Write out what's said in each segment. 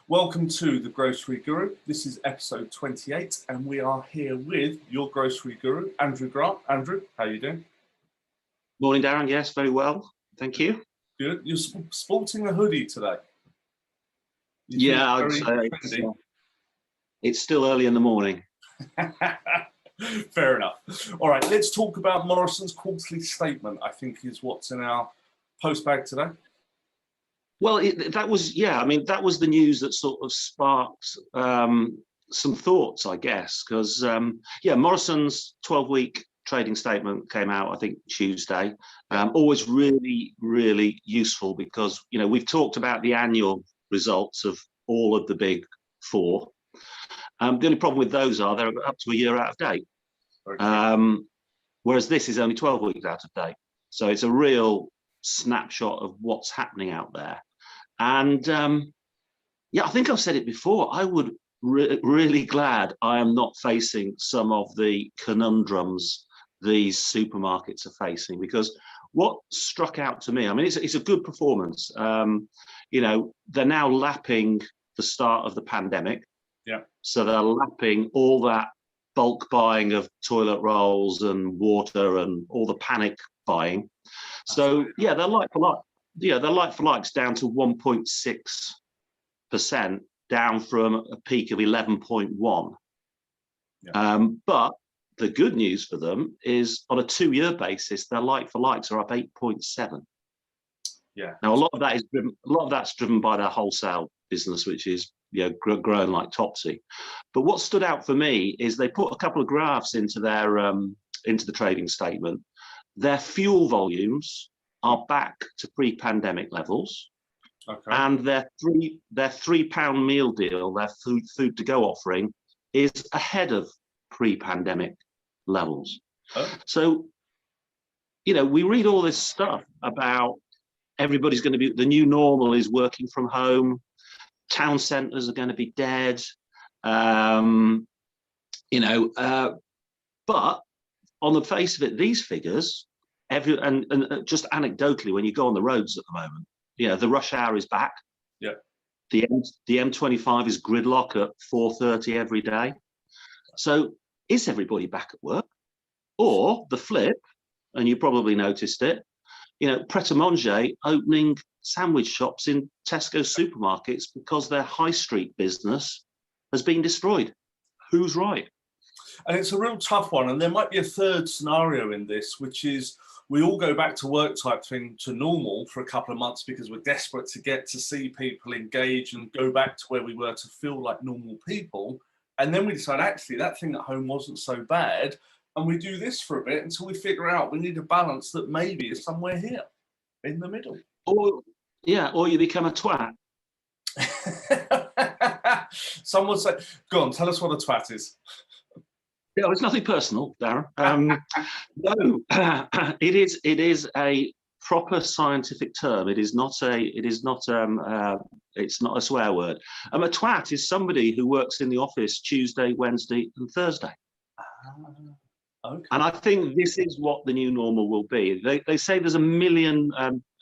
Welcome to the Grocery Guru. This is episode 28, and we are here with your grocery guru, Andrew Grant. Andrew, how are you doing? Morning, Darren. Yes, very well. Thank you. Good. You're sporting a hoodie today. Yeah, I'd say it's still early in the morning. Fair enough. All right, let's talk about Morrisons' quarterly statement, I think is what's in our postbag today. Well, that was the news that sort of sparked some thoughts, I guess, because Morrisons' 12-week trading statement came out, I think, Tuesday. Always really, really useful because, we've talked about the annual results of all of the big four. The only problem with those are they're up to a year out of date, whereas this is only 12 weeks out of date. So it's a real snapshot of what's happening out there. And I think I've said it before, I would really glad I am not facing some of the conundrums these supermarkets are facing, because what struck out to me, I mean, it's a good performance. They're now lapping the start of the pandemic. Yeah. So they're lapping all that bulk buying of toilet rolls and water and all the panic buying. So they're like for like. Yeah, they're like for likes down to 1.6%, down from a peak of 11.1. Yeah. But the good news for them is on a 2-year basis, their like for likes are up 8.7. Yeah. Now a lot of that's driven by their wholesale business, which is growing like topsy. But what stood out for me is they put a couple of graphs into their into the trading statement. Their fuel volumes are back to pre-pandemic levels, and their £3 meal deal, their food to go offering, is ahead of pre-pandemic levels. So, we read all this stuff about everybody's going to be, the new normal is working from home, town centres are going to be dead, but on the face of it, these figures. And just anecdotally, when you go on the roads at the moment, the rush hour is back. Yeah. The M25 is gridlock at 4:30 every day. So is everybody back at work? Or the flip, and you probably noticed it, Pret-a-Manger opening sandwich shops in Tesco supermarkets because their high street business has been destroyed. Who's right? And it's a real tough one. And there might be a third scenario in this, which is we all go back to work type thing to normal for a couple of months because we're desperate to get to see people engage and go back to where we were to feel like normal people. And then we decide, actually, that thing at home wasn't so bad. And we do this for a bit until we figure out we need a balance that maybe is somewhere here in the middle. Or you become a twat. Someone say, go on, tell us what a twat is. Yeah, it's nothing personal, Darren. No, it is a proper scientific term. It's not a swear word. A twat is somebody who works in the office Tuesday, Wednesday, and Thursday. Okay. And I think this is what the new normal will be. They say there's 1 million.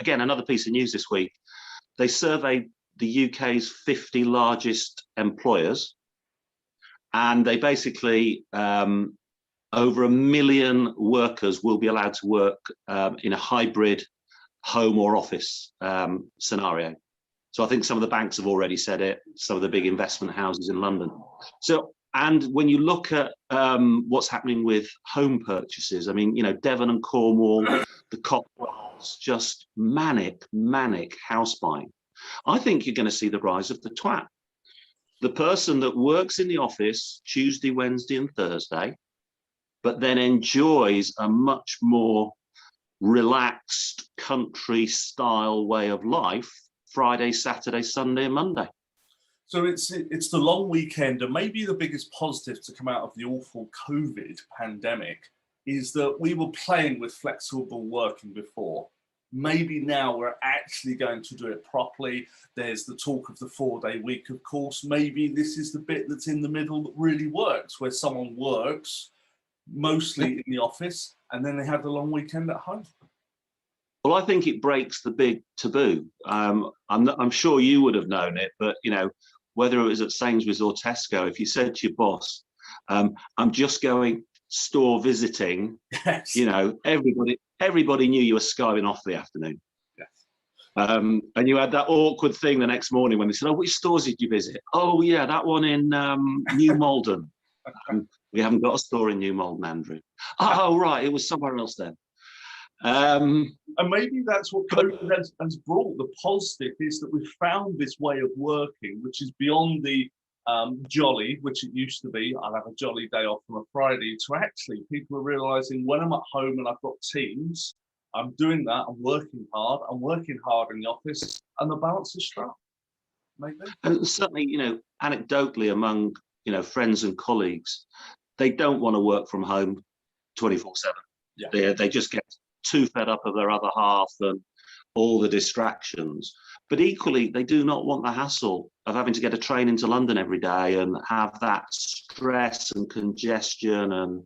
Again, another piece of news this week. They surveyed the UK's 50 largest employers. And they basically, over 1 million workers will be allowed to work in a hybrid home or office scenario. So I think some of the banks have already said it, some of the big investment houses in London. So, and when you look at what's happening with home purchases, I mean, Devon and Cornwall, the Cotswolds, just manic house buying. I think you're going to see the rise of the twat. The person that works in the office Tuesday, Wednesday, and Thursday, but then enjoys a much more relaxed country style way of life Friday, Saturday, Sunday, and Monday. So it's the long weekend, and maybe the biggest positive to come out of the awful COVID pandemic is that we were playing with flexible working before. Maybe now we're actually going to do it properly. There's the talk of the 4-day week, of course. Maybe this is the bit that's in the middle that really works, where someone works mostly in the office and then they have the long weekend at home. Well, I think it breaks the big taboo. I'm sure you would have known it, but whether it was at Sainsbury's or Tesco, if you said to your boss, I'm just going store visiting, Yes. you know, everybody knew you were skiving off the afternoon. Yes. And you had that awkward thing the next morning when they said, oh, which stores did you visit? Oh, yeah, that one in New Malden. We haven't got a store in New Malden, Andrew. Oh, right, it was somewhere else then. And maybe that's what COVID has brought. The positive is that we've found this way of working, which is beyond the jolly, which it used to be. I'll have a jolly day off on a Friday. To actually, people are realizing when I'm at home and I've got teams, I'm doing that. I'm working hard. I'm working hard in the office, and the balance is struck. Maybe. And certainly, you know, anecdotally among, you know, friends and colleagues, they don't want to work from home 24/7. Yeah. They just get too fed up of their other half and all the distractions. But equally, they do not want the hassle of having to get a train into London every day and have that stress and congestion. And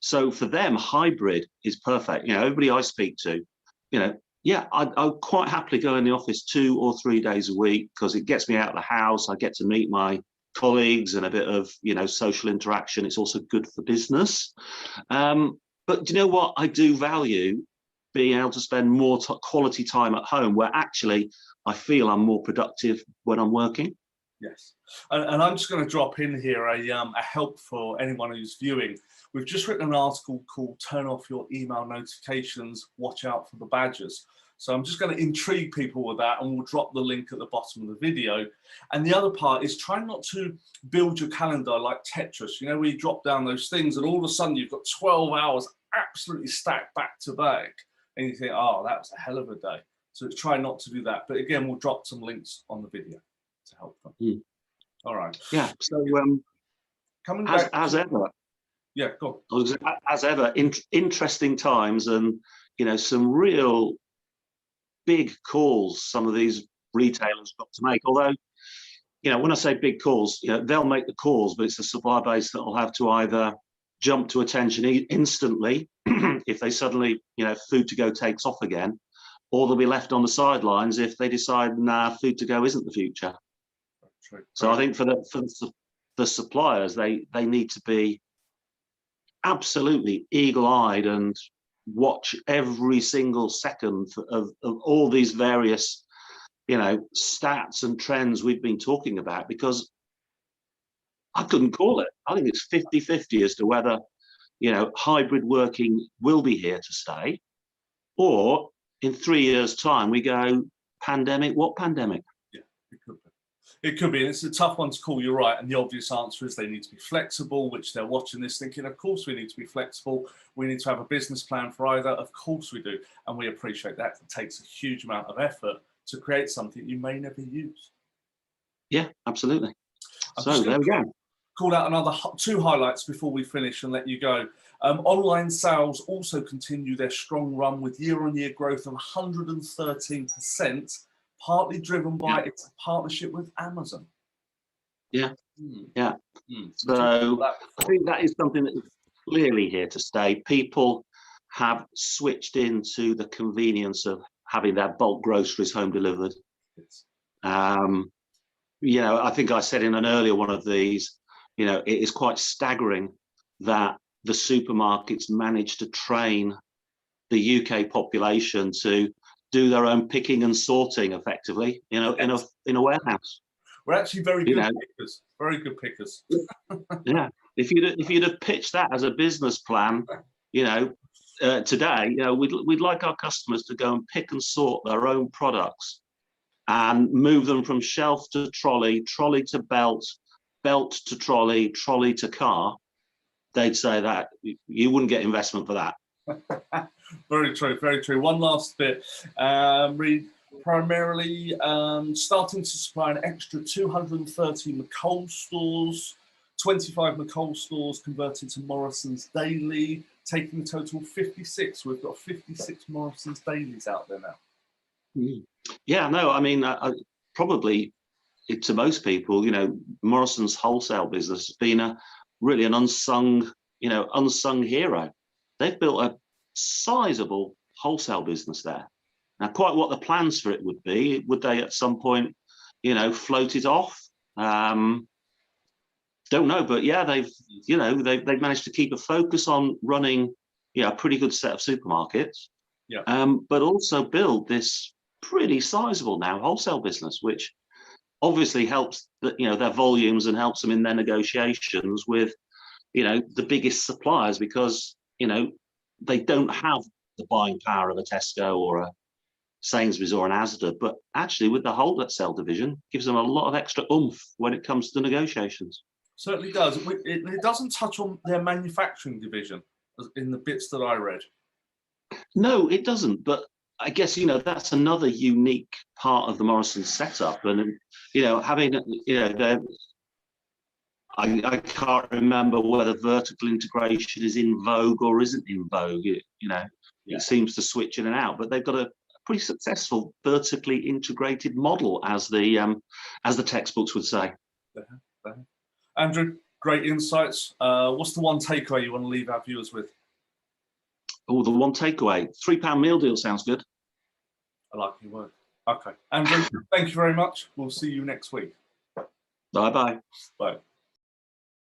so for them, hybrid is perfect. You know, everybody I speak to, you know, yeah, I'd quite happily go in the office 2 or 3 days a week because it gets me out of the house. I get to meet my colleagues and a bit of, you know, social interaction. It's also good for business. But do you know what? I do value being able to spend more quality time at home where actually I feel I'm more productive when I'm working. Yes. And I'm just going to drop in here a help for anyone who's viewing. We've just written an article called Turn Off Your Email Notifications, Watch Out for the Badgers. So I'm just going to intrigue people with that, and we'll drop the link at the bottom of the video. And the other part is try not to build your calendar like Tetris, you know, where you drop down those things and all of a sudden you've got 12 hours absolutely stacked back to back. And you think, oh, that was a hell of a day. So try not to do that. But again, we'll drop some links on the video to help them. Mm. All right. Yeah. So coming back as ever. Yeah, go on. As ever, interesting times, and you know, some real big calls some of these retailers got to make. Although, you know, when I say big calls, you know, they'll make the calls, but it's the supply base that will have to either jump to attention instantly if they suddenly, you know, food to go takes off again, or they'll be left on the sidelines if they decide, nah, food to go isn't the future. True. So I think for the suppliers, they need to be absolutely eagle-eyed and watch every single second of all these various, you know, stats and trends we've been talking about, because I couldn't call it. I think it's 50-50 as to whether, you know, hybrid working will be here to stay, or in 3 years' time we go, pandemic, what pandemic? Yeah, it could be. It could be. It's a tough one to call, you're right. And the obvious answer is they need to be flexible, which they're watching this thinking, of course we need to be flexible. We need to have a business plan for either. Of course we do. And we appreciate that. It takes a huge amount of effort to create something you may never use. Yeah, absolutely. So there we go. Call out another 2 highlights before we finish and let you go. Online sales also continue their strong run with year-on-year growth of 113%, partly driven by its partnership with Amazon. Yeah, yeah. So I think that is something that is clearly here to stay. People have switched into the convenience of having their bulk groceries home delivered. Yes. You know, I think I said in an earlier one of these, you know, it is quite staggering that the supermarkets managed to train the UK population to do their own picking and sorting effectively, you know, in a warehouse. We're actually very good pickers. Very good pickers. Yeah. If you'd have pitched that as a business plan, you know, today, you know, we'd like our customers to go and pick and sort their own products and move them from shelf to trolley, trolley to belt, belt to trolley, trolley to car. They'd say that you wouldn't get investment for that. Very true, very true. One last bit. Primarily starting to supply an extra 230 McColl stores, 25 McColl stores converted to Morrisons daily, taking the total 56. We've got 56 Morrisons dailies out there now. Yeah, no, I mean, probably to most people, you know, Morrisons wholesale business has been really an unsung hero. They've built a sizable wholesale business there. Now, quite what the plans for it would be, would they at some point, you know, float it off? Don't know, but yeah, they've managed to keep a focus on running a pretty good set of supermarkets, but also build this pretty sizable now wholesale business, which obviously helps their volumes and helps them in their negotiations with the biggest suppliers, because they don't have the buying power of a Tesco or a Sainsbury's or an Asda, but actually with the wholesale division gives them a lot of extra oomph when it comes to negotiations. Certainly does. It doesn't touch on their manufacturing division in the bits that I read. No, it doesn't. But I guess that's another unique part of the Morrisons setup, and having I can't remember whether vertical integration is in vogue or isn't in vogue. It seems to switch in and out, but they've got a pretty successful vertically integrated model, as the textbooks would say. Andrew, great insights. What's the one takeaway you want to leave our viewers with? Oh, the one takeaway. £3 meal deal sounds good. I like your word. Okay. Andrew, thank you very much. We'll see you next week. Bye-bye. Bye.